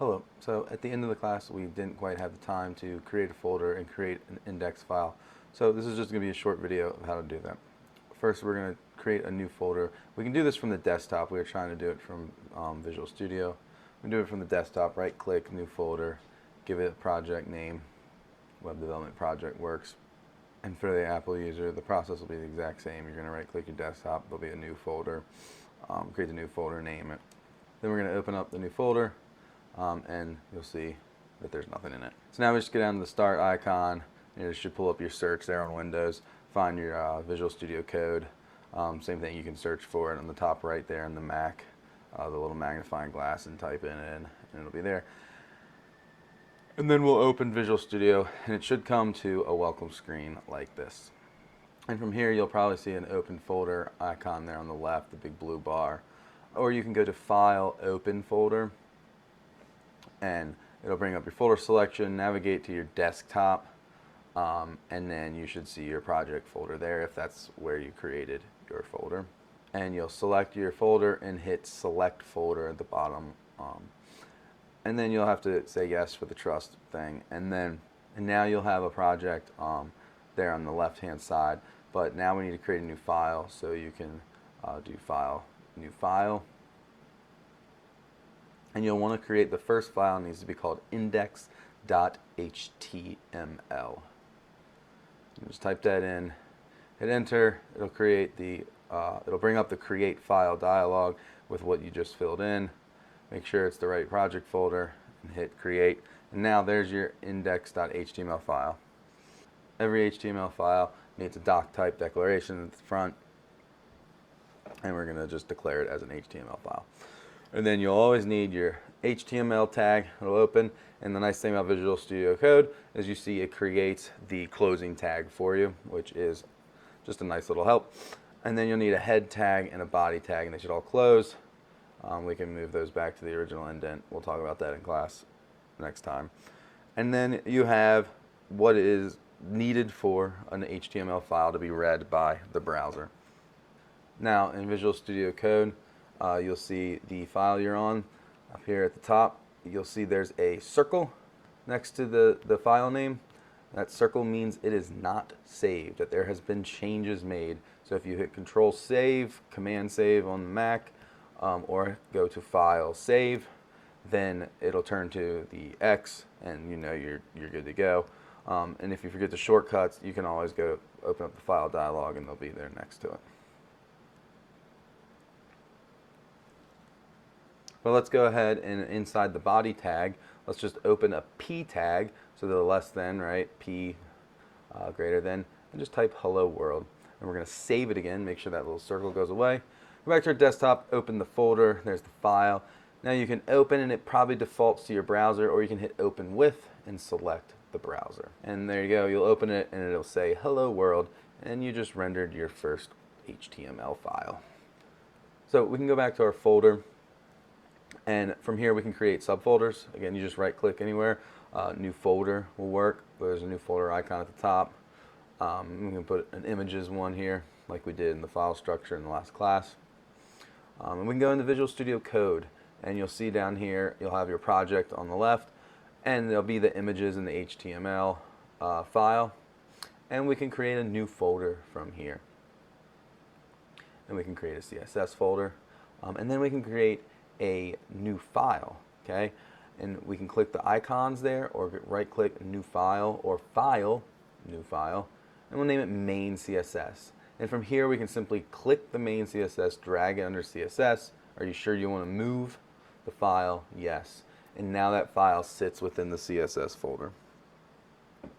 Hello. So at the end of the class, we didn't quite have the time to create a folder and create an index file. So this is just going to be a short video of how to do that. First, we're going to create a new folder. We can do this from the desktop. We were trying to do it from Visual Studio. We can do it from the desktop. Right-click, new folder, give it a project name. Web Development Project works. And for the Apple user, the process will be the exact same. You're going to right-click your desktop. There'll be a new folder. Create a new folder, name it. Then we're going to open up the new folder. And you'll see that there's nothing in it. So now we just go down to the start icon. You should pull up your search there on Windows. Find your Visual Studio Code. Same thing, you can search for it on the top right there in the Mac, the little magnifying glass, and type it in, and it'll be there. And then we'll open Visual Studio, and it should come to a welcome screen like this. And from here, you'll probably see an open folder icon there on the left, the big blue bar. Or you can go to File, Open Folder, and it'll bring up your folder selection, navigate to your desktop, and then you should see your project folder there if that's where you created your folder. And you'll select your folder and hit Select Folder at the bottom. And then you'll have to say yes for the trust thing. And now you'll have a project there on the left-hand side. But now we need to create a new file, so you can do File, New File. And you'll want to create the first file. It needs to be called index.html. Just type that in, hit enter. It'll create the it'll bring up the create file dialog with what you just filled in. Make sure it's the right project folder and hit create. And now there's your index.html file. Every HTML file needs a doc type declaration at the front, and we're going to just declare it as an HTML file. And then you'll always need your HTML tag. It'll open, and the nice thing about Visual Studio Code is you see it creates the closing tag for you, which is just a nice little help. And then you'll need a head tag and a body tag, and they should all close. We can move those back to the original indent. We'll talk about that in class next time. And then you have what is needed for an HTML file to be read by the browser. Now in Visual Studio Code, you'll see the file you're on. Up here at the top, you'll see there's a circle next to the file name. That circle means it is not saved, that there has been changes made. So if you hit Control Save, Command Save on the Mac, or go to File, Save, then it'll turn to the X, and you know you're good to go. And if you forget the shortcuts, you can always go open up the file dialog, and they'll be there next to it. But let's go ahead and inside the body tag, let's just open a P tag, so the less than, right, P greater than, and just type hello world. And we're going to save it again, make sure that little circle goes away. Go back to our desktop, open the folder, there's the file. Now you can open, and it probably defaults to your browser, or you can hit open with and select the browser. And there you go, you'll open it and it'll say hello world, and you just rendered your first HTML file. So we can go back to our folder. And from here we can create subfolders. Again, you just right click anywhere. New folder will work. There's a new folder icon at the top. We can put an images one here like we did in the file structure in the last class. And we can go into Visual Studio Code, and you'll see down here you'll have your project on the left, and there'll be the images in the HTML file. And we can create a new folder from here. And we can create a CSS folder. And then we can create a new file, okay? And we can click the icons there, or right click new file, or file, new file, and we'll name it main CSS. And from here we can simply click the main CSS, drag it under CSS. Are you sure you want to move the file? Yes. And now that file sits within the CSS folder.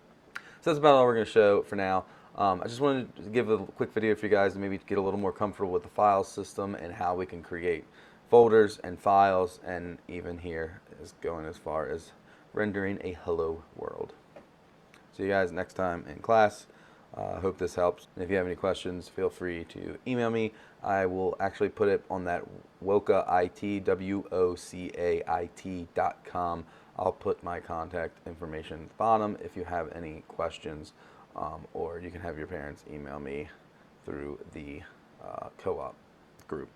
So that's about all we're going to show for now. I just wanted to give a quick video for you guys to maybe get a little more comfortable with the file system and how we can create folders and files, and even here is going as far as rendering a hello world. See you guys next time in class. Hope this helps. And if you have any questions, feel free to email me. I will actually put it on that WOCAIT, WOCAIT.com. I'll put my contact information at the bottom if you have any questions, or you can have your parents email me through the co-op group.